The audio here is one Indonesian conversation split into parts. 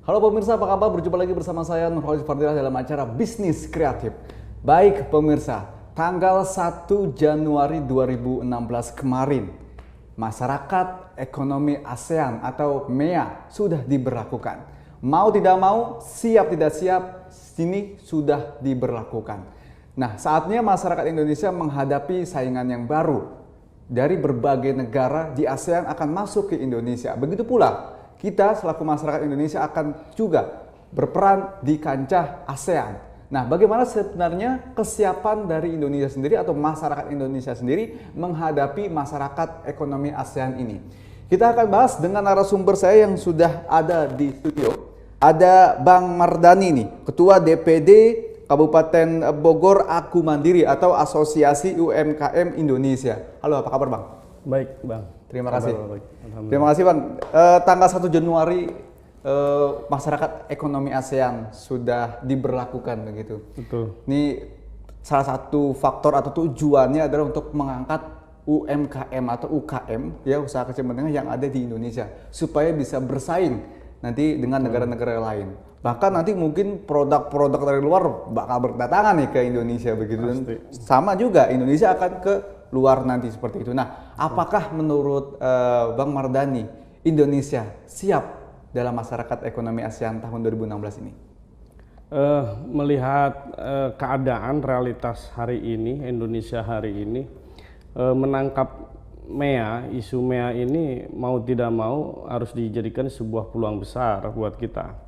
Halo pemirsa, apa kabar? Berjumpa lagi bersama saya Nurholis Fadilah dalam acara Bisnis Kreatif. Baik pemirsa, tanggal 1 Januari 2016 kemarin, Masyarakat Ekonomi ASEAN atau MEA sudah diberlakukan. Mau tidak mau, siap tidak siap, sini sudah diberlakukan. Nah, saatnya masyarakat Indonesia menghadapi saingan yang baru. Dari berbagai negara di ASEAN akan masuk ke Indonesia. Begitu pula kita selaku masyarakat Indonesia akan juga berperan di kancah ASEAN. Nah, bagaimana sebenarnya kesiapan dari Indonesia sendiri atau masyarakat Indonesia sendiri menghadapi masyarakat ekonomi ASEAN ini? Kita akan bahas dengan narasumber saya yang sudah ada di studio. Ada Bang Mardani nih, Ketua DPD Kabupaten Bogor Aku Mandiri atau Asosiasi UMKM Indonesia. Halo, apa kabar Bang? Baik Bang. Terima kasih. Terima kasih Bang. Tanggal 1 Januari masyarakat ekonomi ASEAN sudah diberlakukan begitu. Betul. Ini salah satu faktor atau tujuannya adalah untuk mengangkat UMKM atau UKM ya, usaha kecil menengah yang ada di Indonesia supaya bisa bersaing nanti dengan negara-negara lain. Bahkan nanti mungkin produk-produk dari luar bakal berdatangan nih ke Indonesia begitu. Dan sama juga Indonesia akan ke luar nanti seperti itu. Nah, apakah menurut Bang Mardani Indonesia siap dalam masyarakat ekonomi ASEAN tahun 2016 ini? Melihat keadaan realitas hari ini, Indonesia hari ini menangkap MEA, isu MEA ini mau tidak mau harus dijadikan sebuah peluang besar buat kita.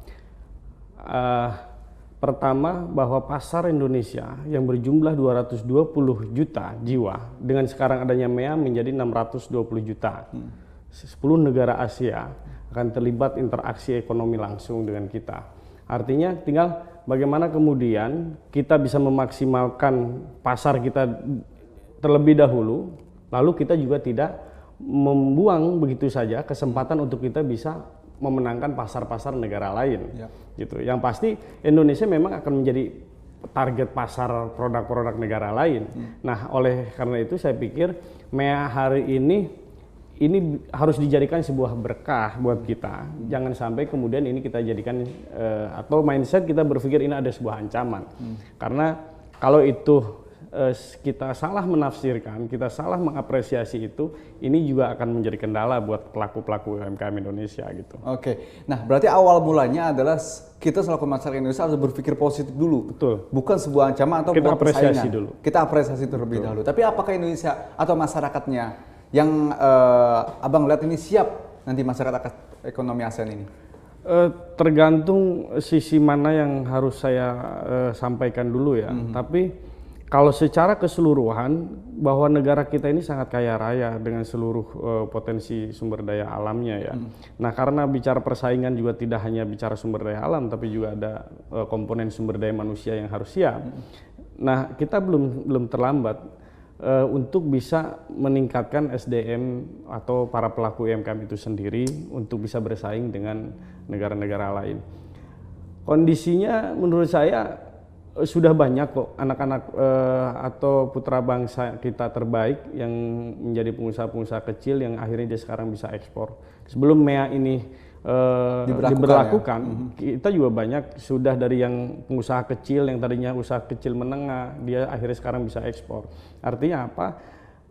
Pertama, bahwa pasar Indonesia yang berjumlah 220 juta jiwa dengan sekarang adanya MEA menjadi 620 juta. 10 negara Asia akan terlibat interaksi ekonomi langsung dengan kita. Artinya tinggal bagaimana kemudian kita bisa memaksimalkan pasar kita terlebih dahulu, lalu kita juga tidak membuang begitu saja kesempatan untuk kita bisa memenangkan pasar-pasar negara lain, gitu. Yang pasti Indonesia memang akan menjadi target pasar produk-produk negara lain. Nah, oleh karena itu saya pikir MEA hari ini harus dijadikan sebuah berkah buat kita. Jangan sampai kemudian ini kita jadikan atau mindset kita berpikir ini ada sebuah ancaman. Karena kalau itu kita salah menafsirkan, kita salah mengapresiasi itu, ini juga akan menjadi kendala buat pelaku-pelaku UMKM Indonesia gitu. Oke, nah berarti awal mulanya adalah kita selaku masyarakat Indonesia harus berpikir positif dulu. Betul. Bukan sebuah ancaman atau kita apresiasi persaingan. dulu. Kita apresiasi terlebih dahulu. Tapi apakah Indonesia atau masyarakatnya yang Abang lihat ini siap nanti masyarakat ekonomi ASEAN ini? Tergantung sisi mana yang harus saya sampaikan dulu ya. Tapi kalau secara keseluruhan bahwa negara kita ini sangat kaya raya dengan seluruh potensi sumber daya alamnya ya. Nah, karena bicara persaingan juga tidak hanya bicara sumber daya alam, tapi juga ada komponen sumber daya manusia yang harus siap. Nah, kita belum terlambat untuk bisa meningkatkan SDM atau para pelaku UMKM itu sendiri untuk bisa bersaing dengan negara-negara lain. Kondisinya menurut saya sudah banyak kok anak-anak atau putra bangsa kita terbaik yang menjadi pengusaha-pengusaha kecil yang akhirnya dia sekarang bisa ekspor. Sebelum MEA ini diberlakukan ya? Kita juga banyak sudah dari yang pengusaha kecil yang tadinya usaha kecil menengah, dia akhirnya sekarang bisa ekspor. Artinya apa?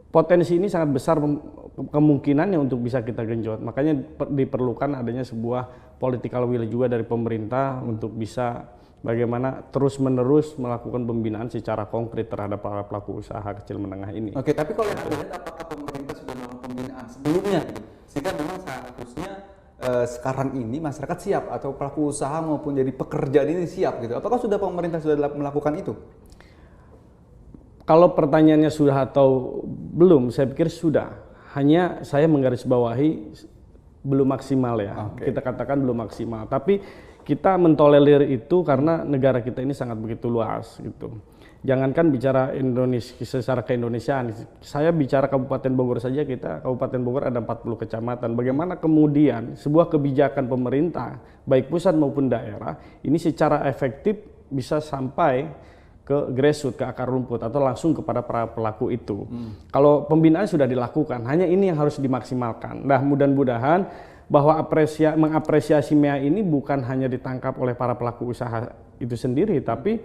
Potensi ini sangat besar kemungkinannya untuk bisa kita genjot. Makanya diperlukan adanya sebuah political will juga dari pemerintah untuk bisa bagaimana terus-menerus melakukan pembinaan secara konkret terhadap para pelaku usaha kecil menengah ini. Oke, tapi kalau yang terlihat apakah pemerintah sudah melakukan pembinaan sebelumnya? Sehingga memang seharusnya sekarang ini masyarakat siap atau pelaku usaha maupun jadi pekerja ini siap gitu. Apakah sudah pemerintah sudah melakukan itu? Kalau pertanyaannya sudah atau belum, saya pikir sudah. Hanya saya menggarisbawahi belum maksimal ya. Kita katakan belum maksimal. Tapi kita mentolerir itu karena negara kita ini sangat begitu luas gitu. Jangankan bicara Indonesia secara keindonesiaan, saya bicara Kabupaten Bogor saja, kita Kabupaten Bogor ada 40 kecamatan. Bagaimana kemudian sebuah kebijakan pemerintah baik pusat maupun daerah ini secara efektif bisa sampai ke grassroots, ke akar rumput atau langsung kepada para pelaku itu. Kalau pembinaan sudah dilakukan, hanya ini yang harus dimaksimalkan. Nah, mudah-mudahan bahwa mengapresiasi MEA ini bukan hanya ditangkap oleh para pelaku usaha itu sendiri, tapi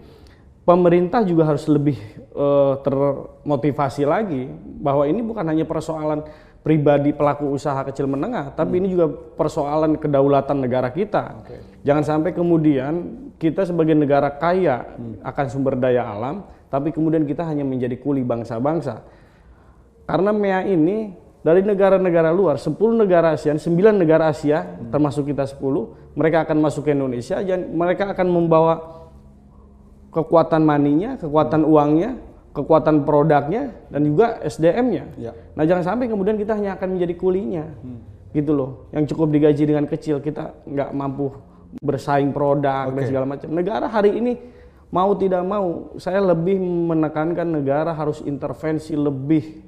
pemerintah juga harus lebih termotivasi lagi bahwa ini bukan hanya persoalan pribadi pelaku usaha kecil menengah, tapi ini juga persoalan kedaulatan negara kita. Jangan sampai kemudian kita sebagai negara kaya akan sumber daya alam, tapi kemudian kita hanya menjadi kuli bangsa-bangsa. Karena MEA ini dari negara-negara luar, 10 negara ASEAN, 9 negara Asia, termasuk kita 10, mereka akan masuk ke Indonesia, dan mereka akan membawa kekuatan maninya, kekuatan uangnya, kekuatan produknya, dan juga SDM-nya. Nah, jangan sampai kemudian kita hanya akan menjadi kulinya, gitu loh. Yang cukup digaji dengan kecil, kita nggak mampu bersaing produk dan segala macam. Negara hari ini mau tidak mau, saya lebih menekankan negara harus intervensi lebih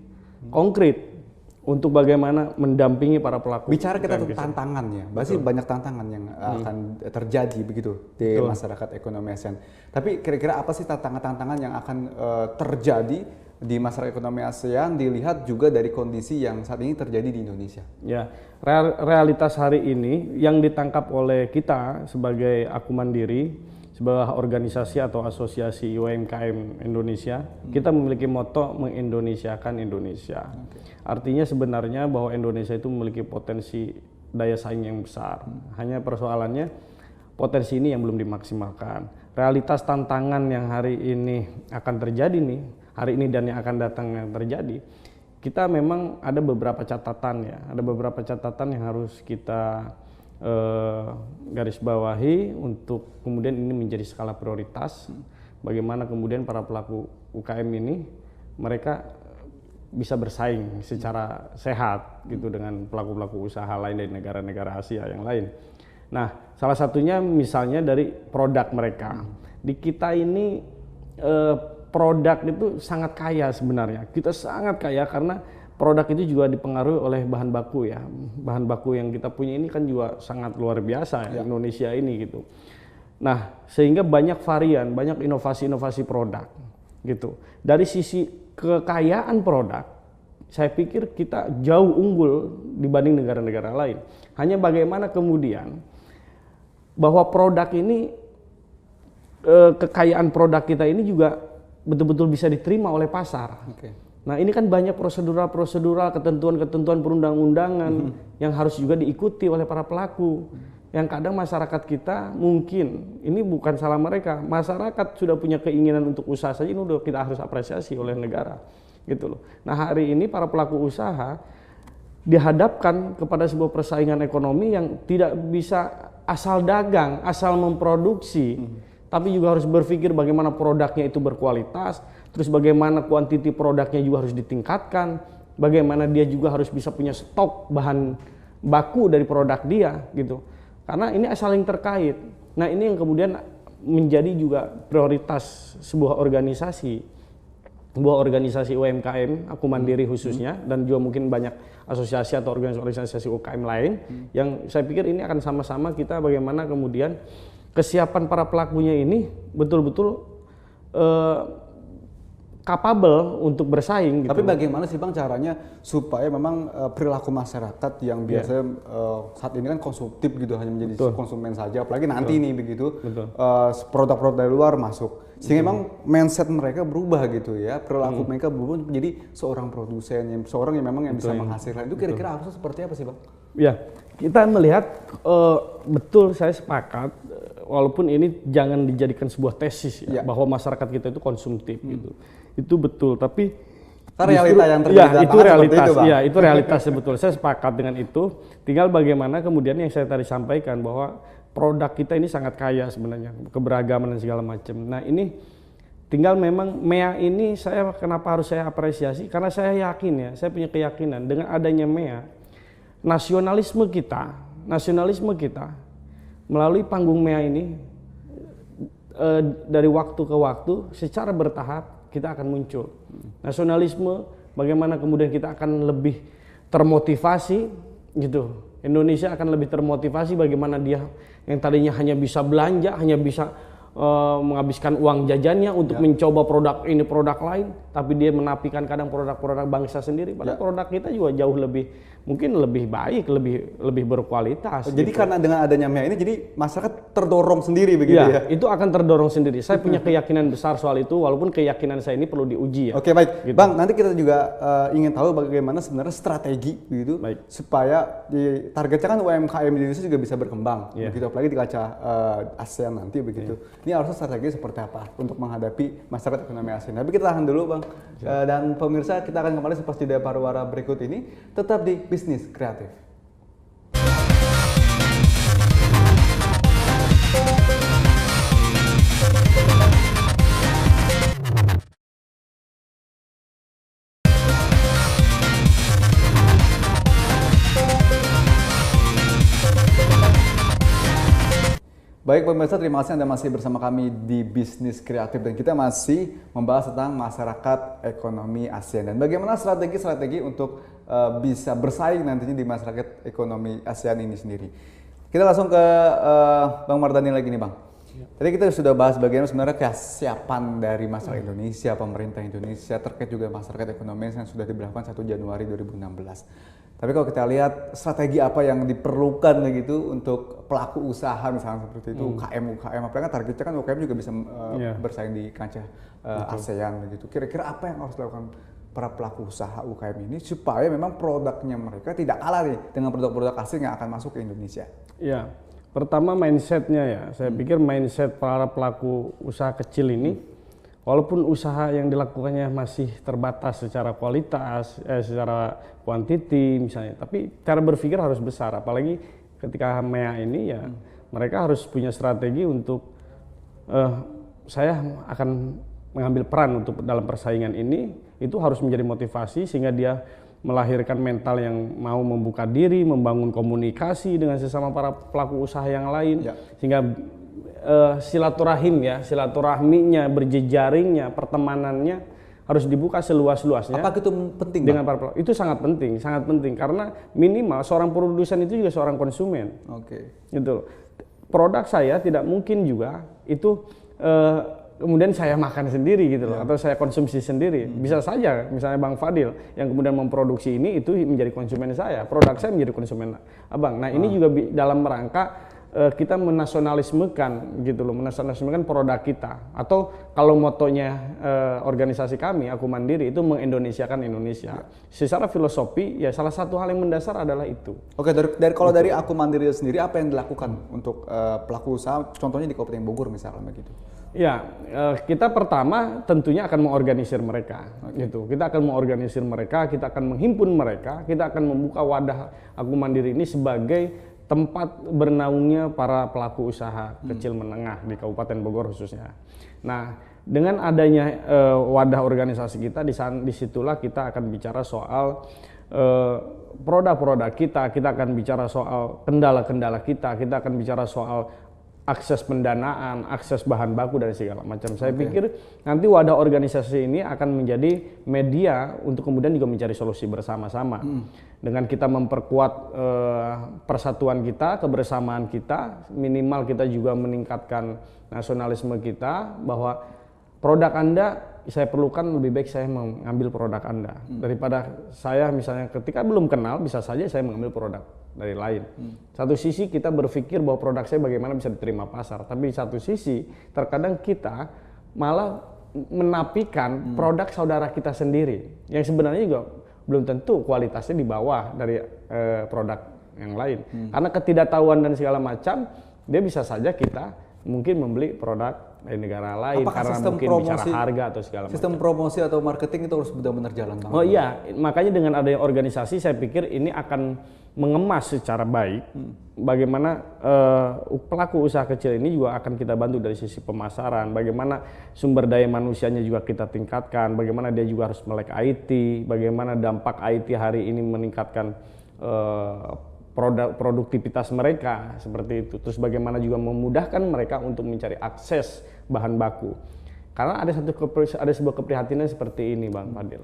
konkret untuk bagaimana mendampingi para pelaku. Bicara kita tentang tantangannya, pasti banyak tantangan yang akan terjadi begitu di masyarakat ekonomi ASEAN. Tapi kira-kira apa sih tantangan-tantangan yang akan terjadi di masyarakat ekonomi ASEAN dilihat juga dari kondisi yang saat ini terjadi di Indonesia? Ya, realitas hari ini yang ditangkap oleh kita sebagai Aku Mandiri, sebuah organisasi atau asosiasi UMKM Indonesia, kita memiliki moto mengindonesiakan Indonesia. Artinya sebenarnya bahwa Indonesia itu memiliki potensi daya saing yang besar. Hanya persoalannya potensi ini yang belum dimaksimalkan. Realitas tantangan yang hari ini akan terjadi nih, hari ini dan yang akan datang yang terjadi, kita memang ada beberapa catatan ya, ada beberapa catatan yang harus kita garis bawahi untuk kemudian ini menjadi skala prioritas. Bagaimana kemudian para pelaku UKM ini mereka bisa bersaing secara sehat gitu dengan pelaku-pelaku usaha lain dari negara-negara Asia yang lain. Nah, salah satunya misalnya dari produk mereka. Di kita ini produk itu sangat kaya sebenarnya. Kita sangat kaya karena produk itu juga dipengaruhi oleh bahan baku ya. Bahan baku yang kita punya ini kan juga sangat luar biasa ya, Indonesia ini gitu. Nah, sehingga banyak varian, banyak inovasi-inovasi produk gitu. Dari sisi kekayaan produk, saya pikir kita jauh unggul dibanding negara-negara lain. Hanya bagaimana kemudian bahwa produk ini, kekayaan produk kita ini juga betul-betul bisa diterima oleh pasar. Nah, ini kan banyak prosedural-prosedural, ketentuan-ketentuan perundang-undangan yang harus juga diikuti oleh para pelaku. Yang kadang masyarakat kita mungkin, ini bukan salah mereka, masyarakat sudah punya keinginan untuk usaha saja, ini udah kita harus apresiasi oleh negara. Gitu loh. Nah, hari ini para pelaku usaha dihadapkan kepada sebuah persaingan ekonomi yang tidak bisa asal dagang, asal memproduksi, tapi juga harus berpikir bagaimana produknya itu berkualitas, terus bagaimana kuantiti produknya juga harus ditingkatkan, bagaimana dia juga harus bisa punya stok bahan baku dari produk dia gitu. Karena ini saling terkait. Nah, ini yang kemudian menjadi juga prioritas sebuah organisasi UMKM, Aku Mandiri khususnya, dan juga mungkin banyak asosiasi atau organisasi UKM lain, yang saya pikir ini akan sama-sama kita bagaimana kemudian kesiapan para pelakunya ini betul-betul capable untuk bersaing. Tapi gitu. bagaimana sih Bang caranya supaya memang perilaku masyarakat yang biasanya saat ini kan konsumtif gitu, hanya menjadi konsumen saja, apalagi nanti nih begitu produk-produk dari luar masuk, sehingga memang mindset mereka berubah gitu ya, perilaku mereka berubah menjadi seorang produsen, seorang yang memang yang bisa menghasilkan. Itu kira-kira harusnya seperti apa sih Bang? Ya, kita melihat betul, saya sepakat, walaupun ini jangan dijadikan sebuah tesis ya, bahwa masyarakat kita itu konsumtif gitu. Itu betul, tapi realita yang terjadi itu realitas, itu realitas sebetulnya. Saya sepakat dengan itu. Tinggal bagaimana kemudian yang saya tadi sampaikan bahwa produk kita ini sangat kaya sebenarnya, keberagaman dan segala macam. Nah, ini tinggal memang MEA ini kenapa harus saya apresiasi? Karena saya yakin ya, saya punya keyakinan dengan adanya MEA, nasionalisme kita melalui panggung MEA ini dari waktu ke waktu secara bertahap kita akan muncul. Nasionalisme, bagaimana kemudian kita akan lebih termotivasi gitu. Indonesia akan lebih termotivasi bagaimana dia yang tadinya hanya bisa belanja, hanya bisa menghabiskan uang jajannya untuk mencoba produk ini produk lain, tapi dia menafikan kadang produk-produk bangsa sendiri. Padahal produk kita juga jauh mungkin lebih baik, lebih berkualitas. Jadi karena dengan adanya MEA ini, jadi masyarakat terdorong sendiri begitu ya? Itu akan terdorong sendiri. Saya punya keyakinan besar soal itu, walaupun keyakinan saya ini perlu diuji ya. Oke, baik, gitu. Bang. Nanti kita juga ingin tahu bagaimana sebenarnya strategi begitu supaya targetnya kan UMKM di Indonesia juga bisa berkembang, begitu. Apalagi di kaca ASEAN nanti begitu. Ini harusnya strategi seperti apa untuk menghadapi masyarakat ekonomi ASEAN. Tapi kita tahan dulu, Bang. Dan pemirsa, kita akan kembali setelah jeda pariwara berikut ini. Tetap di Bisnis Kreatif. Baik pemirsa, terima kasih Anda masih bersama kami di Bisnis Kreatif dan kita masih membahas tentang masyarakat ekonomi ASEAN dan bagaimana strategi-strategi untuk bisa bersaing nantinya di masyarakat ekonomi ASEAN ini sendiri. Kita langsung ke Bang Mardhani lagi nih, Bang. Tadi kita sudah bahas bagaimana sebenarnya kesiapan dari masyarakat Indonesia, pemerintah Indonesia terkait juga masyarakat ekonomi yang sudah diberlakukan 1 Januari 2016. Tapi kalau kita lihat strategi apa yang diperlukan begitu untuk pelaku usaha misalnya seperti itu, UKM, apalagi targetnya kan UKM juga bisa bersaing di kancah ASEAN begitu. Kira-kira apa yang harus dilakukan para pelaku usaha UKM ini supaya memang produknya mereka tidak kalah nih dengan produk-produk asing yang akan masuk ke Indonesia? Ya, pertama mindsetnya ya. Saya pikir mindset para pelaku usaha kecil ini, walaupun usaha yang dilakukannya masih terbatas secara kualitas, secara kuantiti misalnya, tapi cara berpikir harus besar. Apalagi ketika MEA ini ya, mereka harus punya strategi untuk saya akan mengambil peran untuk dalam persaingan ini. Itu harus menjadi motivasi sehingga dia melahirkan mental yang mau membuka diri, membangun komunikasi dengan sesama para pelaku usaha yang lain, sehingga silaturahminya, berjejaringnya, pertemanannya harus dibuka seluas-luasnya. Apa itu penting? Dengan para pelaku itu sangat penting karena minimal seorang produsen itu juga seorang konsumen. Gitu. Produk saya tidak mungkin juga itu kemudian saya makan sendiri gitu loh, atau saya konsumsi sendiri. Bisa saja misalnya Bang Fadil yang kemudian memproduksi ini itu menjadi konsumen saya, produk saya menjadi konsumen Abang. Nah ini juga dalam rangka kita menasionalismekan gitu loh, menasionalismekan produk kita. Atau kalau motonya organisasi kami, Aku Mandiri, itu mengindonesiakan Indonesia. Secara filosofi ya salah satu hal yang mendasar adalah itu. Oke, kalau dari Aku Mandiri sendiri apa yang dilakukan untuk pelaku usaha, contohnya di Kabupaten Bogor misalnya begitu? Ya, kita pertama tentunya akan mengorganisir mereka, gitu. Kita akan mengorganisir mereka, kita akan menghimpun mereka, kita akan membuka wadah Aku Mandiri ini sebagai tempat bernaungnya para pelaku usaha kecil menengah di Kabupaten Bogor khususnya. Nah, dengan adanya wadah organisasi kita, disitulah kita akan bicara soal produk-produk kita akan bicara soal kendala-kendala kita akan bicara soal akses pendanaan, akses bahan baku dan segala macam. Saya pikir nanti wadah organisasi ini akan menjadi media untuk kemudian juga mencari solusi bersama-sama. Dengan kita memperkuat persatuan kita, kebersamaan kita, minimal kita juga meningkatkan nasionalisme kita bahwa produk Anda saya perlukan, lebih baik saya mengambil produk Anda daripada saya misalnya ketika belum kenal bisa saja saya mengambil produk dari lain. Satu sisi kita berpikir bahwa produk saya bagaimana bisa diterima pasar, tapi di satu sisi terkadang kita malah menafikan produk saudara kita sendiri yang sebenarnya juga belum tentu kualitasnya di bawah dari produk yang lain. Karena ketidaktahuan dan segala macam, dia bisa saja kita mungkin membeli produk dari negara lain. Apakah karena mungkin bicara harga atau segala macam. Sistem promosi atau marketing itu harus benar-benar jalan, Bang? Oh iya, makanya dengan adanya organisasi saya pikir ini akan mengemas secara baik bagaimana pelaku usaha kecil ini juga akan kita bantu dari sisi pemasaran, bagaimana sumber daya manusianya juga kita tingkatkan, bagaimana dia juga harus melek IT, bagaimana dampak IT hari ini meningkatkan produktivitas mereka seperti itu. Terus bagaimana juga memudahkan mereka untuk mencari akses bahan baku. Karena ada sebuah keprihatinan seperti ini, Bang Fadil.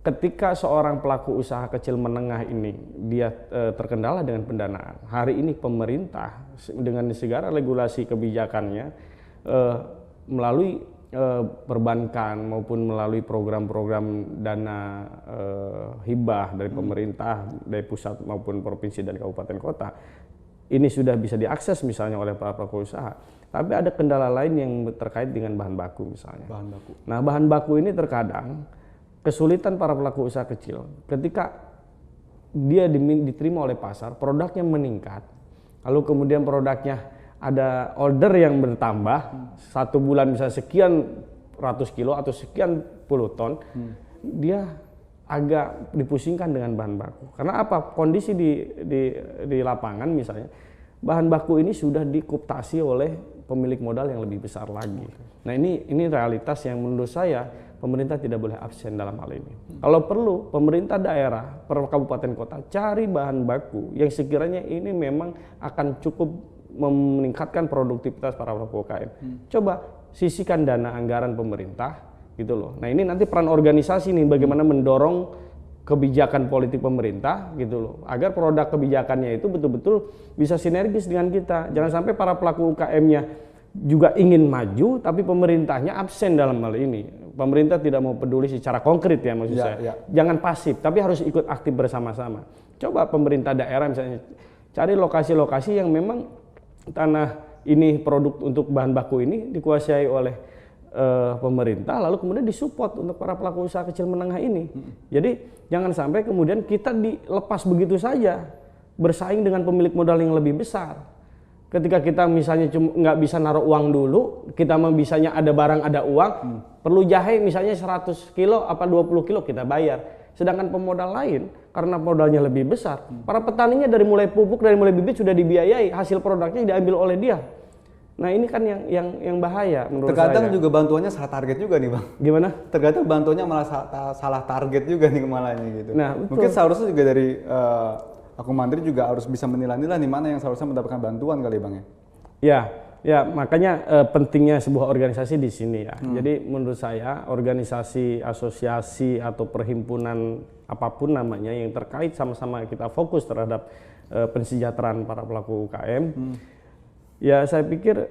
ketika seorang pelaku usaha kecil menengah ini dia terkendala dengan pendanaan, hari ini pemerintah dengan segala regulasi kebijakannya melalui perbankan maupun melalui program-program dana hibah dari pemerintah, dari pusat maupun provinsi dan kabupaten kota, ini sudah bisa diakses misalnya oleh para pelaku usaha. Tapi ada kendala lain yang terkait dengan bahan baku misalnya. Bahan baku. Nah, bahan baku ini terkadang kesulitan para pelaku usaha kecil ketika dia diterima oleh pasar, produknya meningkat, lalu kemudian produknya ada order yang bertambah, satu bulan bisa sekian ratus kilo atau sekian puluh ton, dia agak dipusingkan dengan bahan baku. Karena apa? Kondisi di lapangan misalnya, bahan baku ini sudah dikoptasi oleh pemilik modal yang lebih besar lagi. Nah ini realitas yang menurut saya pemerintah tidak boleh absen dalam hal ini. Kalau perlu pemerintah daerah, per kabupaten kota cari bahan baku yang sekiranya ini memang akan cukup meningkatkan produktivitas para pelaku UKM. Coba sisihkan dana anggaran pemerintah gitu loh. Nah ini nanti peran organisasi nih bagaimana mendorong kebijakan politik pemerintah gitu loh, agar produk kebijakannya itu betul-betul bisa sinergis dengan kita. Jangan sampai para pelaku UKM-nya juga ingin maju tapi pemerintahnya absen dalam hal ini. Pemerintah tidak mau peduli secara konkret ya maksud saya. Jangan pasif tapi harus ikut aktif bersama-sama. Coba pemerintah daerah misalnya cari lokasi-lokasi yang memang tanah ini produk untuk bahan baku ini dikuasai oleh pemerintah, lalu kemudian disupport untuk para pelaku usaha kecil menengah ini. Jadi jangan sampai kemudian kita dilepas begitu saja bersaing dengan pemilik modal yang lebih besar. Ketika kita misalnya cuma nggak bisa naruh uang dulu, kita mah bisanya ada barang ada uang, perlu jahe misalnya 100 kilo apa 20 kilo kita bayar. Sedangkan pemodal lain karena modalnya lebih besar, para petaninya dari mulai pupuk, dari mulai bibit sudah dibiayai, hasil produknya diambil oleh dia. Nah ini kan yang bahaya menurut Terkadang saya. juga bantuannya salah target juga nih Bang. Gimana? Terkadang bantuannya malah salah target juga nih malahnya gitu. Nah, betul. Mungkin seharusnya juga dari Aku Mandiri juga harus bisa memilah-milah nih mana yang seharusnya mendapatkan bantuan kali Bang ya. Ya makanya pentingnya sebuah organisasi di sini ya. Jadi menurut saya organisasi, asosiasi atau perhimpunan apapun namanya yang terkait sama-sama kita fokus terhadap pensejahteraan para pelaku UKM. Ya saya pikir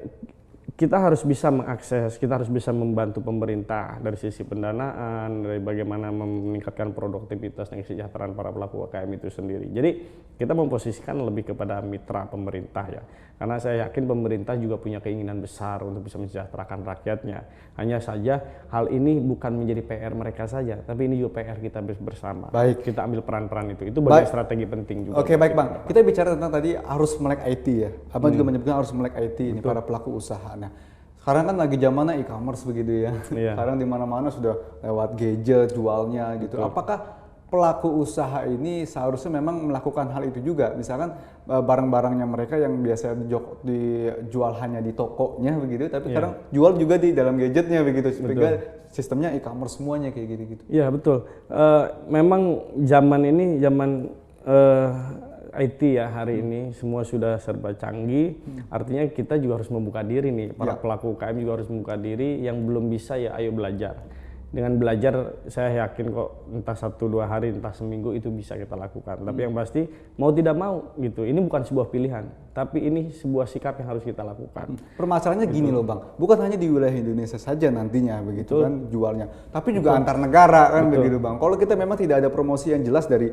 kita harus bisa mengakses, kita harus bisa membantu pemerintah dari sisi pendanaan, dari bagaimana meningkatkan produktivitas dan kesejahteraan para pelaku UKM itu sendiri. Jadi kita memposisikan lebih kepada mitra pemerintah ya. Karena saya yakin pemerintah juga punya keinginan besar untuk bisa mensejahterakan rakyatnya. Hanya saja hal ini bukan menjadi PR mereka saja, tapi ini juga PR kita bersama. Baik. Kita ambil peran-peran itu. Itu bagian strategi penting juga. Oke baik Bang, kita bicara tentang tadi arus melek IT ya. Abang juga menyebutkan arus melek IT ini para pelaku usaha. Nah, sekarang kan lagi zamannya e-commerce begitu ya. Sekarang di mana-mana sudah lewat gadget jualnya gitu. Apakah pelaku usaha ini seharusnya memang melakukan hal itu juga? Misalkan barang-barangnya mereka yang biasa dijual hanya di tokonya begitu, tapi sekarang jual juga di dalam gadgetnya begitu. Sehingga sistemnya e-commerce semuanya kayak gitu-gitu. Iya betul. Memang zaman ini zaman IT ya hari ini semua sudah serba canggih. Artinya kita juga harus membuka diri nih, para pelaku UKM juga harus membuka diri. Yang belum bisa ya ayo belajar. Dengan belajar saya yakin kok entah 1-2 hari, entah seminggu itu bisa kita lakukan. Tapi yang pasti mau tidak mau gitu. Ini bukan sebuah pilihan, tapi ini sebuah sikap yang harus kita lakukan. Permasalahannya gini loh Bang, bukan hanya di wilayah Indonesia saja nantinya begitu kan jualnya, tapi juga antar negara kan begitu Bang. Kalau kita memang tidak ada promosi yang jelas dari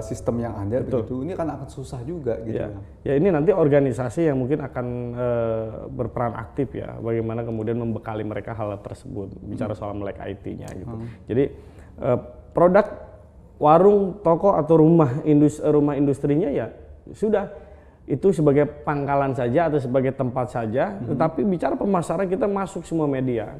sistem yang ada begitu, ini kan akan susah juga gitu. Ya ini nanti organisasi yang mungkin akan berperan aktif ya, bagaimana kemudian membekali mereka hal tersebut. Bicara soal melek IT-nya gitu. Jadi produk warung, toko atau rumah industrinya ya sudah itu sebagai pangkalan saja atau sebagai tempat saja. Tetapi bicara pemasaran kita masuk semua media,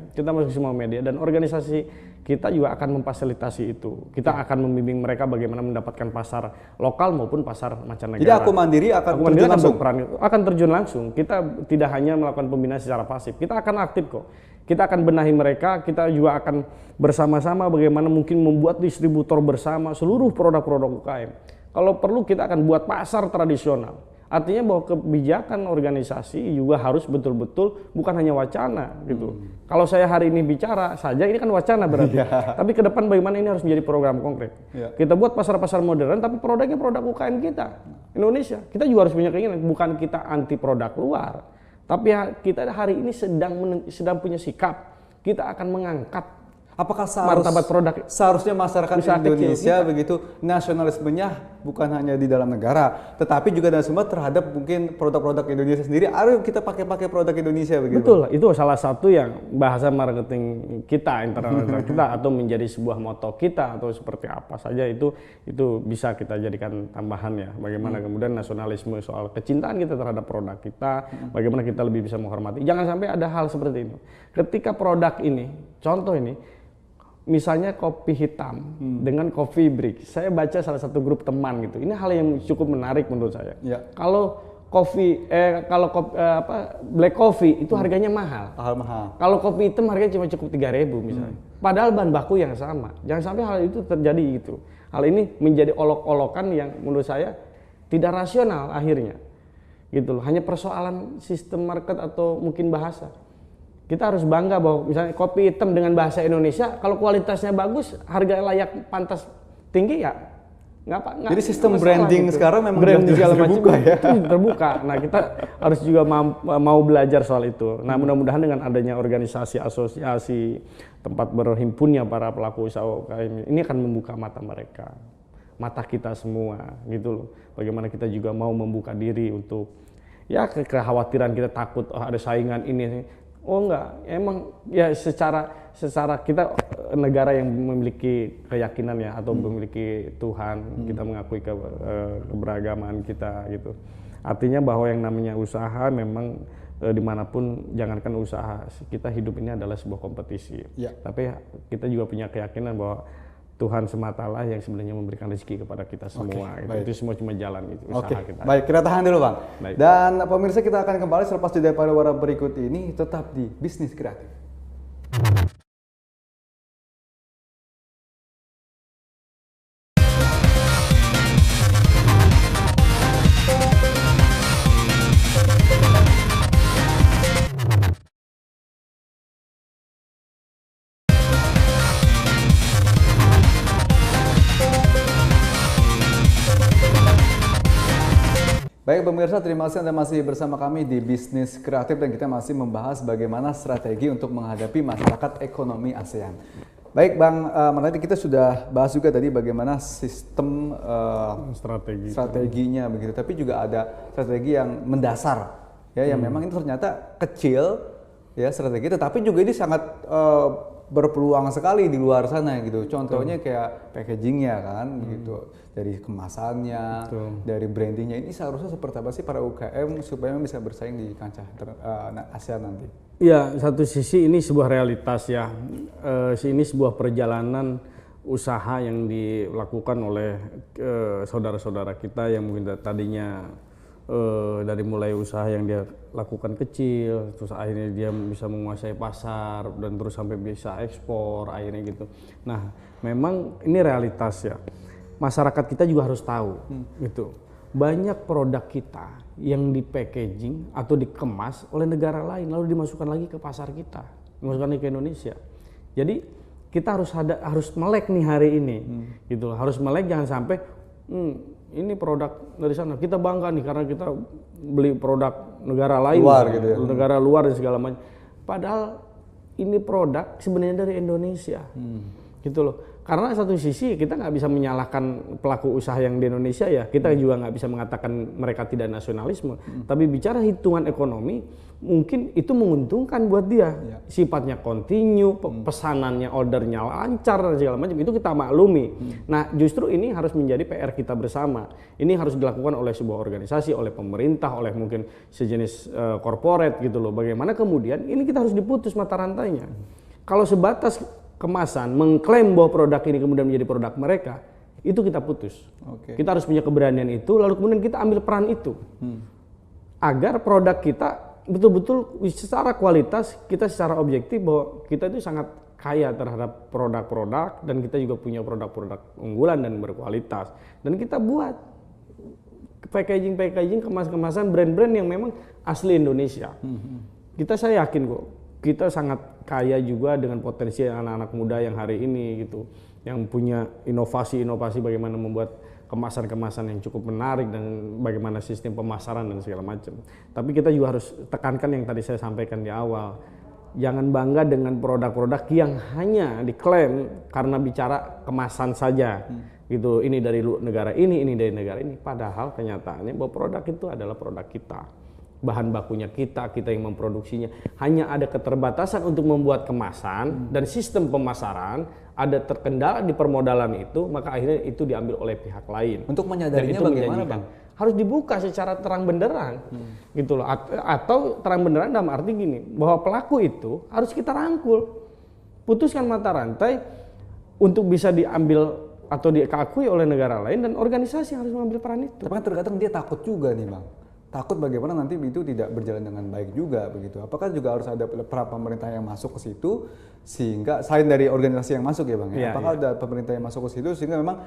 dan organisasi kita juga akan memfasilitasi itu. Kita akan membimbing mereka bagaimana mendapatkan pasar lokal maupun pasar mancanegara. Jadi Aku Mandiri akan terjun langsung. Kita tidak hanya melakukan pembinaan secara pasif, kita akan aktif kok. Kita akan benahi mereka, kita juga akan bersama-sama bagaimana mungkin membuat distributor bersama seluruh produk-produk UKM. Kalau perlu kita akan buat pasar tradisional. Artinya bahwa kebijakan organisasi juga harus betul-betul bukan hanya wacana gitu. Kalau saya hari ini bicara saja ini kan wacana berarti. Tapi ke depan bagaimana ini harus menjadi program konkret. Kita buat pasar-pasar modern tapi produknya produk UKM kita Indonesia. Kita juga harus punya keinginan, bukan kita anti produk luar. Tapi kita hari ini sedang punya sikap kita akan mengangkat Apakah martabat produk seharusnya masyarakat usaha Indonesia kecil begitu nasionalismenya bukan hanya di dalam negara, tetapi juga dan semua terhadap mungkin produk-produk Indonesia sendiri. Ayo kita pakai produk Indonesia begitu. Betul, itu salah satu yang bahasa marketing kita internal kita atau menjadi sebuah moto kita atau seperti apa saja itu bisa kita jadikan tambahan ya. Bagaimana kemudian nasionalisme soal kecintaan kita terhadap produk kita, bagaimana kita lebih bisa menghormati. Jangan sampai ada hal seperti ini. Ketika produk ini, contoh ini, misalnya kopi hitam dengan coffee break. Saya baca salah satu grup teman gitu. Ini hal yang cukup menarik menurut saya. Kalau black coffee itu harganya mahal. Mahal. Kalau kopi hitam harganya cuma cukup 3.000 misalnya. Padahal bahan baku yang sama. Jangan sampai hal itu terjadi gitu. Hal ini menjadi olok-olokan yang menurut saya tidak rasional akhirnya. Gitu loh. Hanya persoalan sistem market atau mungkin bahasa. Kita harus bangga bahwa misalnya kopi hitam dengan bahasa Indonesia, kalau kualitasnya bagus, harga layak pantas tinggi ya nggak. Jadi sistem branding gitu. Sekarang memang branding segala macam terbuka ya. Terbuka. Nah kita harus juga mau belajar soal itu. Nah mudah-mudahan dengan adanya organisasi, asosiasi, tempat berhimpunnya para pelaku usaha UKM ini akan membuka mata mereka, mata kita semua gitu loh. Bagaimana kita juga mau membuka diri untuk ya kekhawatiran kita takut ada saingan ini. Oh enggak, emang ya secara kita negara yang memiliki keyakinan ya atau memiliki Tuhan, kita mengakui keberagaman kita gitu. Artinya bahwa yang namanya usaha memang dimanapun jangankan usaha, kita hidup ini adalah sebuah kompetisi. Tapi kita juga punya keyakinan bahwa Tuhan sematalah yang sebenarnya memberikan rezeki kepada kita semua. Itu semua cuma jalan itu usaha kita. Baik, kita tahan dulu Bang. Dan pemirsa kita akan kembali selepas jeda pariwara berikut ini tetap di Bisnis Kreatif. Baik pemirsa, terima kasih Anda masih bersama kami di Bisnis Kreatif dan kita masih membahas bagaimana strategi untuk menghadapi masyarakat ekonomi ASEAN. Baik Bang, nanti kita sudah bahas juga tadi bagaimana sistem strateginya begitu, tapi juga ada strategi yang mendasar ya, yang memang itu ternyata kecil ya strategi, tetapi juga ini sangat berpeluang sekali di luar sana gitu. Contohnya kayak packagingnya kan gitu, dari kemasannya, dari brandingnya, ini seharusnya seperti apa sih para UKM supaya bisa bersaing di kancah ASEAN nanti? Ya, satu sisi ini sebuah realitas ya, ini sebuah perjalanan usaha yang dilakukan oleh saudara-saudara kita yang mungkin tadinya dari mulai usaha yang dia lakukan kecil, terus akhirnya dia bisa menguasai pasar dan terus sampai bisa ekspor akhirnya gitu. Nah, memang ini realitas ya. Masyarakat kita juga harus tahu gitu. Banyak produk kita yang di packaging atau dikemas oleh negara lain lalu dimasukkan lagi ke pasar kita, dimasukkan lagi ke Indonesia. Jadi kita harus melek nih hari ini, gitu. Harus melek, jangan sampai ini produk dari sana, kita bangga nih karena kita beli produk negara lain, gitu ya. Negara luar dan segala macam. Padahal ini produk sebenarnya dari Indonesia, gitu loh. Karena satu sisi kita nggak bisa menyalahkan pelaku usaha yang di Indonesia ya, kita juga nggak bisa mengatakan mereka tidak nasionalisme. Tapi bicara hitungan ekonomi, mungkin itu menguntungkan buat dia. Sifatnya kontinu, pesanannya, ordernya lancar dan segala macam, itu kita maklumi. Nah justru ini harus menjadi PR kita bersama. Ini harus dilakukan oleh sebuah organisasi, oleh pemerintah, oleh mungkin sejenis corporate gitu loh. Bagaimana kemudian ini kita harus diputus mata rantainya. Kalau sebatas kemasan, mengklaim bahwa produk ini kemudian menjadi produk mereka, itu kita putus. Kita harus punya keberanian itu, lalu kemudian kita ambil peran itu. Agar produk kita betul-betul secara kualitas, kita secara objektif bahwa kita itu sangat kaya terhadap produk-produk dan kita juga punya produk-produk unggulan dan berkualitas. Dan kita buat packaging kemasan brand-brand yang memang asli Indonesia. Saya yakin kok, kita sangat kaya juga dengan potensi anak-anak muda yang hari ini gitu, yang punya inovasi-inovasi bagaimana membuat kemasan-kemasan yang cukup menarik dan bagaimana sistem pemasaran dan segala macam. Tapi kita juga harus tekankan yang tadi saya sampaikan di awal. Jangan bangga dengan produk-produk yang hanya diklaim karena bicara kemasan saja. Gitu. Ini dari negara ini dari negara ini. Padahal kenyataannya bahwa produk itu adalah produk kita. Bahan bakunya kita yang memproduksinya. Hanya ada keterbatasan untuk membuat kemasan dan sistem pemasaran ada terkendala di permodalan itu, maka akhirnya itu diambil oleh pihak lain. Untuk menyadarinya bagaimana, Bang? Harus dibuka secara terang benderang, gitu loh. Atau terang benderang dalam arti gini, bahwa pelaku itu harus kita rangkul, putuskan mata rantai untuk bisa diambil atau diakui oleh negara lain dan organisasi harus mengambil peran itu. Tapi kan terkadang dia takut juga nih, Bang. Takut bagaimana nanti itu tidak berjalan dengan baik juga begitu. Apakah juga harus ada peran pemerintah yang masuk ke situ sehingga selain dari organisasi yang masuk ya, Bang? Ya, apakah ada pemerintah yang masuk ke situ sehingga memang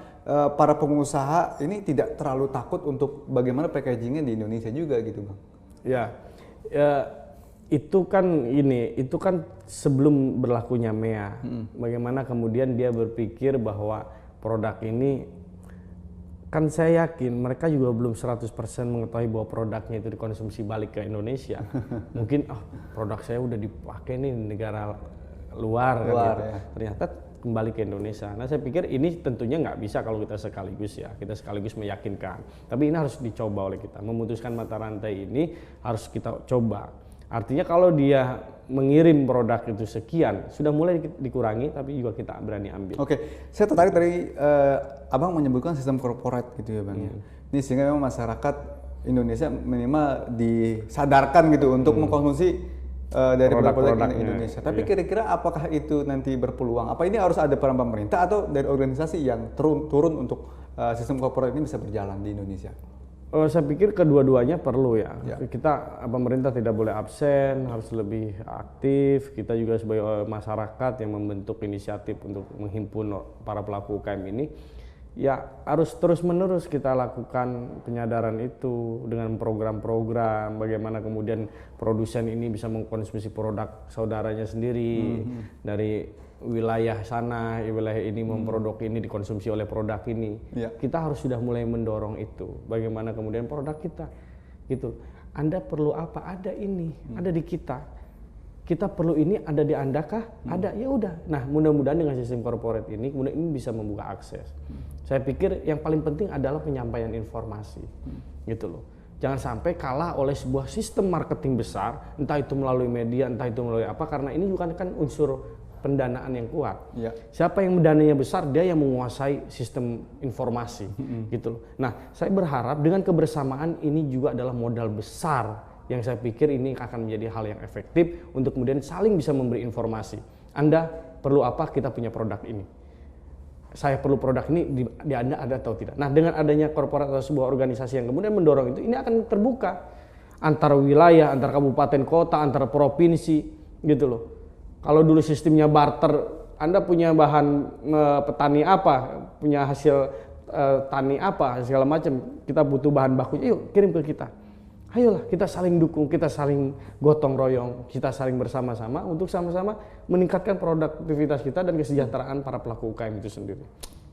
para pengusaha ini tidak terlalu takut untuk bagaimana packagingnya di Indonesia juga gitu, Bang? Itu kan sebelum berlakunya MEA. Bagaimana kemudian dia berpikir bahwa produk ini, kan saya yakin mereka juga belum 100% mengetahui bahwa produknya itu dikonsumsi balik ke Indonesia. Mungkin produk saya udah dipakai nih di negara luar kan gitu. Ya. Ternyata kembali ke Indonesia. Nah, saya pikir ini tentunya nggak bisa kalau kita sekaligus meyakinkan. Tapi ini harus dicoba oleh kita. Memutuskan mata rantai ini harus kita coba. Artinya kalau dia mengirim produk itu sekian, sudah mulai dikurangi, tapi juga kita berani ambil. Oke, saya tertarik dari Abang menyebutkan sistem corporate gitu ya, Bang. Ini sehingga memang masyarakat Indonesia minimal disadarkan gitu untuk mengkonsumsi dari produk-produk Indonesia. Tapi kira-kira apakah itu nanti berpeluang? Apa ini harus ada peran pemerintah atau dari organisasi yang turun untuk sistem corporate ini bisa berjalan di Indonesia? Saya pikir kedua-duanya perlu ya. Kita pemerintah tidak boleh absen, harus lebih aktif. Kita juga sebagai masyarakat yang membentuk inisiatif untuk menghimpun para pelaku UKM ini, ya harus terus-menerus kita lakukan penyadaran itu dengan program-program. Bagaimana kemudian produsen ini bisa mengkonsumsi produk saudaranya sendiri dari wilayah sana, wilayah ini memproduk ini dikonsumsi oleh produk ini. Kita harus sudah mulai mendorong itu. Bagaimana kemudian produk kita, gitu. Anda perlu apa? Ada ini, ada di kita. Kita perlu ini, ada di Anda kah? Ada, ya udah. Nah, mudah-mudahan dengan sistem corporate ini, kemudian ini bisa membuka akses. Saya pikir yang paling penting adalah penyampaian informasi, gitu loh. Jangan sampai kalah oleh sebuah sistem marketing besar, entah itu melalui media, entah itu melalui apa, karena ini juga kan unsur pendanaan yang kuat. Siapa yang mendananya besar, dia yang menguasai sistem informasi, gitu loh. Nah, saya berharap dengan kebersamaan ini juga adalah modal besar yang saya pikir ini akan menjadi hal yang efektif untuk kemudian saling bisa memberi informasi. Anda perlu apa? Kita punya produk ini. Saya perlu produk ini, di Anda ada atau tidak. Nah, dengan adanya korporat atau sebuah organisasi yang kemudian mendorong itu, ini akan terbuka antara wilayah, antara kabupaten kota, antara provinsi, gitu loh. Kalau dulu sistemnya barter, Anda punya bahan petani apa, punya hasil tani apa, segala macam, kita butuh bahan bakunya, yuk kirim ke kita. Ayolah kita saling dukung, kita saling gotong royong, kita saling bersama-sama untuk sama-sama meningkatkan produktivitas kita dan kesejahteraan para pelaku UKM itu sendiri.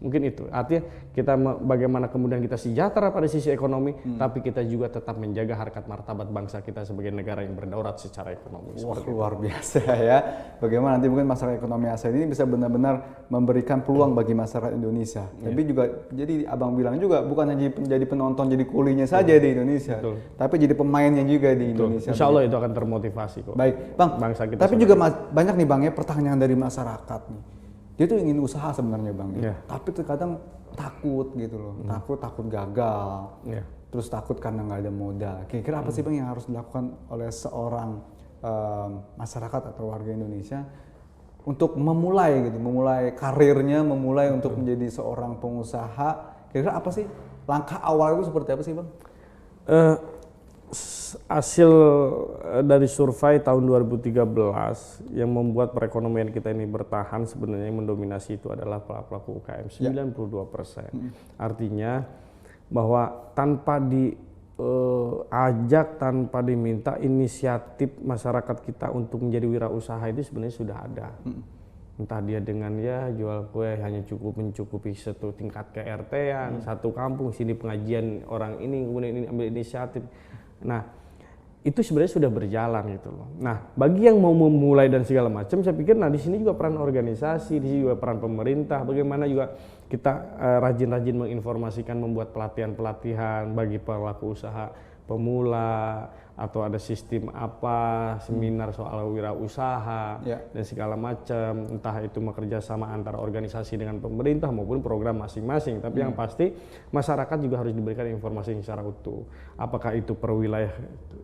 Mungkin itu, artinya kita bagaimana kemudian kita sejahtera pada sisi ekonomi, tapi kita juga tetap menjaga harkat martabat bangsa kita sebagai negara yang berdaulat secara ekonomi. Wah, luar biasa ya. Bagaimana nanti mungkin masyarakat ekonomi Asia ini bisa benar-benar memberikan peluang bagi masyarakat Indonesia. Tapi juga, jadi Abang bilang juga, bukan hanya jadi penonton, jadi kulinya saja di Indonesia, tapi jadi pemainnya juga di Indonesia. Insya Allah itu akan termotivasi kok. Baik, Bang, bangsa kita tapi juga banyak nih Bang ya pertanyaan dari masyarakat nih. Dia tuh ingin usaha sebenarnya Bang, tapi terkadang takut gitu loh, takut gagal, terus takut karena nggak ada modal. Kira-kira apa sih Bang yang harus dilakukan oleh seorang masyarakat atau warga Indonesia untuk memulai karirnya, memulai untuk menjadi seorang pengusaha? Kira-kira apa sih langkah awal itu seperti apa sih Bang? Hasil dari survei tahun 2013 yang membuat perekonomian kita ini bertahan, sebenarnya yang mendominasi itu adalah pelaku UKM, 92%. Artinya bahwa tanpa diajak, tanpa diminta inisiatif masyarakat kita untuk menjadi wirausaha itu sebenarnya sudah ada. Entah dia dengan jual kue hanya mencukupi satu tingkat KRT-an, satu kampung, sini pengajian orang ini, kemudian ini ambil inisiatif. Nah, itu sebenarnya sudah berjalan gitu loh. Nah, bagi yang mau memulai dan segala macam, saya pikir di sini juga peran organisasi, di sini juga peran pemerintah, bagaimana juga kita rajin-rajin menginformasikan, membuat pelatihan-pelatihan bagi pelaku usaha pemula, atau ada sistem seminar soal wirausaha dan segala macam, entah itu bekerja sama antara organisasi dengan pemerintah maupun program masing-masing. Tapi yang pasti masyarakat juga harus diberikan informasi secara utuh. Apakah itu per wilayah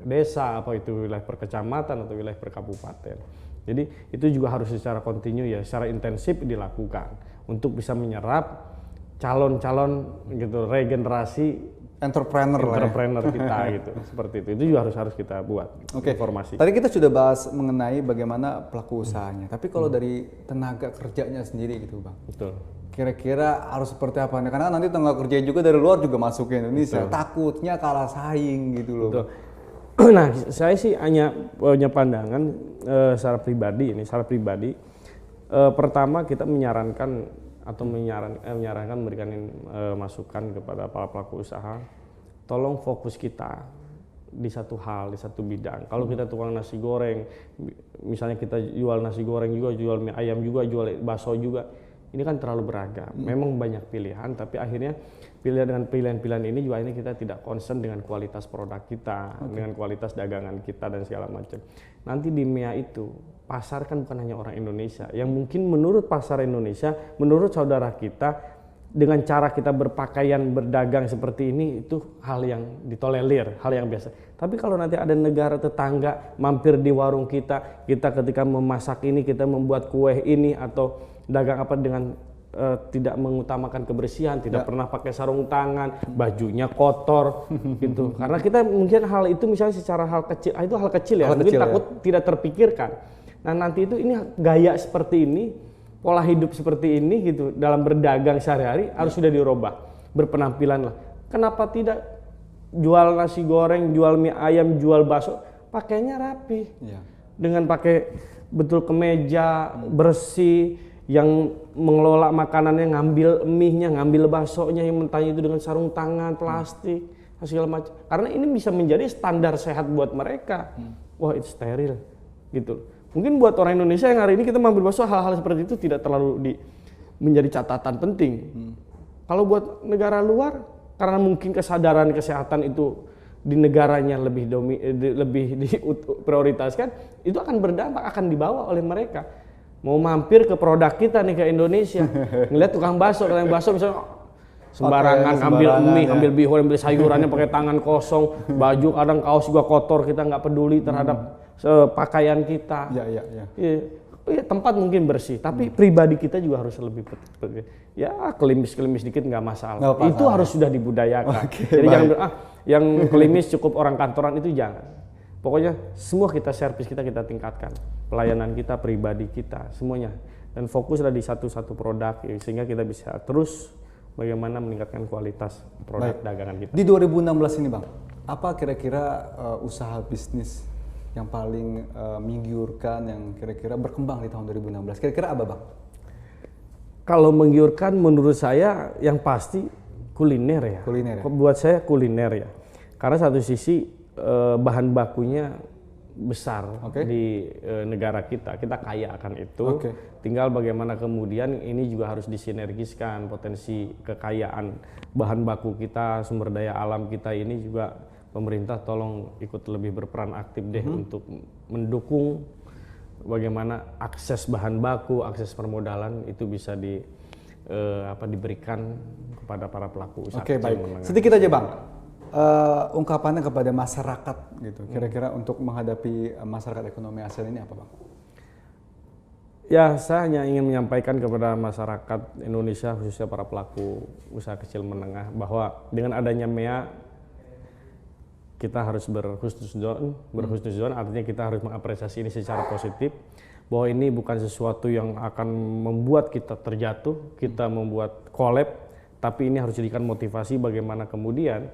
desa, apa itu wilayah per kecamatan atau wilayah per kabupaten. Jadi itu juga harus secara kontinu secara intensif dilakukan untuk bisa menyerap calon-calon gitu, regenerasi entrepreneur kita gitu, seperti itu juga harus kita buat informasi. Tadi kita sudah bahas mengenai bagaimana pelaku usahanya, tapi kalau dari tenaga kerjanya sendiri gitu Bang, betul. Kira-kira harus seperti apa? Karena nanti tenaga kerja juga dari luar juga masuk ke Indonesia, takutnya kalah saing gitu loh. Betul. Nah, saya sih hanya punya pandangan secara pribadi. Pertama kita menyarankan memberikan masukan kepada para pelaku usaha, tolong fokus kita di satu bidang. Kalau kita tukang nasi goreng, misalnya kita jual nasi goreng juga, jual mie ayam juga, jual bakso juga, ini kan terlalu beragam. Memang banyak pilihan, tapi akhirnya pilihan-pilihan ini juga ini kita tidak concern dengan kualitas produk kita, dengan kualitas dagangan kita dan segala macam. Nanti di MEA itu pasar kan bukan hanya orang Indonesia, yang mungkin menurut pasar Indonesia, menurut saudara kita, dengan cara kita berpakaian, berdagang seperti ini, itu hal yang ditolerir, hal yang biasa. Tapi kalau nanti ada negara tetangga mampir di warung kita ketika memasak ini, kita membuat kue ini atau dagang dengan tidak mengutamakan kebersihan, tidak pernah pakai sarung tangan, bajunya kotor gitu. Karena kita mungkin hal itu misalnya secara hal kecil, itu hal kecil mungkin takut tidak terpikirkan. Nah, nanti itu ini gaya seperti ini, pola hidup seperti ini gitu dalam berdagang sehari-hari harus sudah dirubah. Berpenampilan lah. Kenapa tidak jual nasi goreng, jual mie ayam, jual bakso, pakainya rapi. Dengan pakai betul kemeja, bersih, yang mengelola makanannya, ngambil mie-nya, ngambil baksonya, yang mentahnya itu dengan sarung tangan, plastik, segala macam. Karena ini bisa menjadi standar sehat buat mereka. Wah, itu steril gitu. Mungkin buat orang Indonesia yang hari ini kita mengambil bakso, hal-hal seperti itu tidak terlalu menjadi catatan penting. Kalau buat negara luar, karena mungkin kesadaran kesehatan itu di negaranya lebih diprioritaskan, itu akan berdampak, akan dibawa oleh mereka. Mau mampir ke produk kita nih ke Indonesia, ngeliat tukang bakso misalnya sembarangan ambil mie, ambil bihun, ambil sayurannya pakai tangan kosong, baju kadang kaos juga kotor, kita nggak peduli terhadap pakaian kita. Tempat mungkin bersih, tapi pribadi kita juga harus lebih kelimis dikit nggak masalah. Itu harus sudah dibudayakan. Jadi jangan bilang yang kelimis cukup orang kantoran, itu jangan. Pokoknya semua kita servis kita tingkatkan, pelayanan kita, pribadi kita, semuanya, dan fokuslah di satu produk sehingga kita bisa terus bagaimana meningkatkan kualitas produk dagangan kita. Di 2016 ini Bang, apa kira-kira usaha bisnis yang paling menggiurkan, yang kira-kira berkembang di tahun 2016? Kira-kira apa Bang? Kalau menggiurkan menurut saya yang pasti kuliner ya. Buat saya kuliner ya. Karena satu sisi bahan bakunya besar di negara kita kaya akan itu. Tinggal bagaimana kemudian ini juga harus disinergiskan, potensi kekayaan bahan baku kita, sumber daya alam kita ini juga pemerintah tolong ikut lebih berperan aktif deh untuk mendukung bagaimana akses bahan baku, akses permodalan itu bisa diberikan kepada para pelaku usaha. Baik. Sedikit aja Bang. Ungkapannya kepada masyarakat gitu, kira-kira untuk menghadapi masyarakat ekonomi ASEAN ini apa Bang? Ya, saya hanya ingin menyampaikan kepada masyarakat Indonesia, khususnya para pelaku usaha kecil menengah, bahwa dengan adanya MEA kita harus berhusnuzon, artinya kita harus mengapresiasi ini secara positif, bahwa ini bukan sesuatu yang akan membuat kita terjatuh, kita membuat collab, Tapi ini harus dijadikan motivasi bagaimana kemudian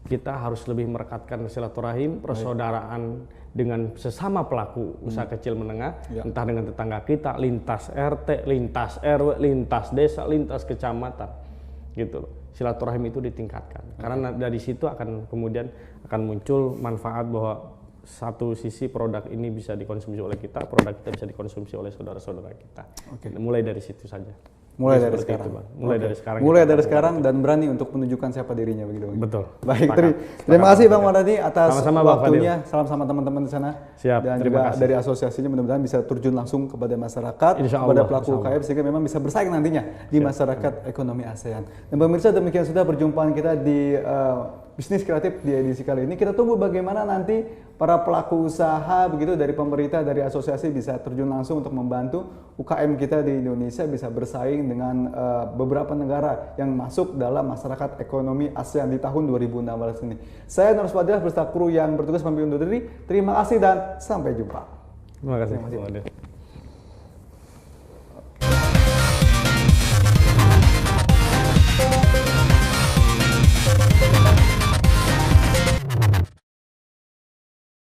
kita harus lebih merekatkan silaturahim, persaudaraan dengan sesama pelaku usaha kecil menengah, entah dengan tetangga kita, lintas RT, lintas RW, lintas desa, lintas kecamatan, gitu loh. Silaturahim itu ditingkatkan, karena dari situ akan kemudian akan muncul manfaat bahwa satu sisi produk ini bisa dikonsumsi oleh kita, produk kita bisa dikonsumsi oleh saudara-saudara kita. Mulai dari situ saja. Mulai dari sekarang. Itu, Bang. Dari sekarang. Mulai dari sekarang dan berani untuk menunjukkan siapa dirinya begitu. Betul. Baik, terima kasih Bang Mardhani atas sama-sama, waktunya. Salam sama teman-teman di sana. Siap. Dan Terima juga kasih. dari asosiasinya mudah-mudahan bisa terjun langsung kepada masyarakat, kepada pelaku UKM sehingga memang bisa bersaing nantinya di masyarakat ekonomi ASEAN. Dan pemirsa, demikian sudah perjumpaan kita di Bisnis Kreatif di edisi kali ini. Kita tunggu bagaimana nanti para pelaku usaha begitu dari pemerintah, dari asosiasi bisa terjun langsung untuk membantu UKM kita di Indonesia bisa bersaing dengan beberapa negara yang masuk dalam masyarakat ekonomi ASEAN di tahun 2016 ini. Saya Nur Fadillah beserta kru yang bertugas memimpin undur diri. Terima kasih dan sampai jumpa. Terima kasih.